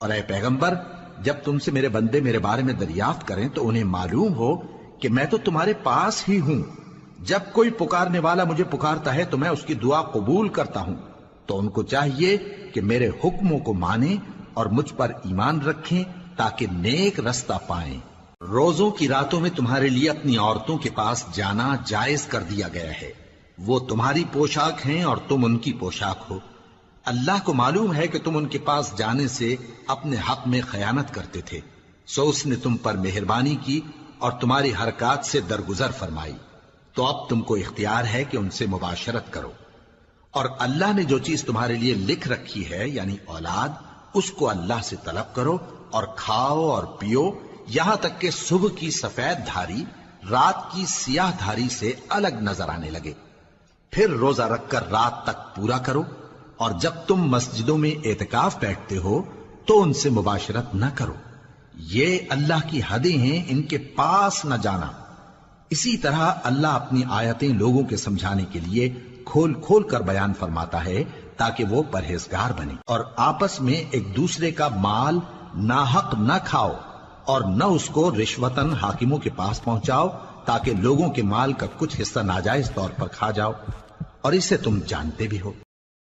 اور اے پیغمبر، جب تم سے میرے بندے میرے بارے میں دریافت کریں تو انہیں معلوم ہو کہ میں تو تمہارے پاس ہی ہوں۔ جب کوئی پکارنے والا مجھے پکارتا ہے تو میں اس کی دعا قبول کرتا ہوں، تو ان کو چاہیے کہ میرے حکموں کو مانیں اور مجھ پر ایمان رکھیں تاکہ نیک رستہ پائیں۔ روزوں کی راتوں میں تمہارے لیے اپنی عورتوں کے پاس جانا جائز کر دیا گیا ہے، وہ تمہاری پوشاک ہیں اور تم ان کی پوشاک ہو۔ اللہ کو معلوم ہے کہ تم ان کے پاس جانے سے اپنے حق میں خیانت کرتے تھے، سو اس نے تم پر مہربانی کی اور تمہاری حرکات سے درگزر فرمائی، تو اب تم کو اختیار ہے کہ ان سے مباشرت کرو۔ اور اللہ نے جو چیز تمہارے لیے لکھ رکھی ہے یعنی اولاد، اس کو اللہ سے طلب کرو اور کھاؤ اور پیو، یہاں تک کہ صبح کی سفید دھاری رات کی سیاہ دھاری سے الگ نظر آنے لگے، پھر روزہ رکھ کر رات تک پورا کرو، اور جب تم مسجدوں میں اعتکاف بیٹھتے ہو تو ان سے مباشرت نہ کرو، یہ اللہ کی حدیں ہیں، ان کے پاس نہ جانا۔ اسی طرح اللہ اپنی آیتیں لوگوں کے سمجھانے کے لیے کھول کھول کر بیان فرماتا ہے تاکہ وہ پرہیزگار بنے۔ اور آپس میں ایک دوسرے کا مال ناحق نہ کھاؤ اور نہ اس کو رشوتاً حاکموں کے پاس پہنچاؤ تاکہ لوگوں کے مال کا کچھ حصہ ناجائز طور پر کھا جاؤ، اور اسے تم جانتے بھی ہو۔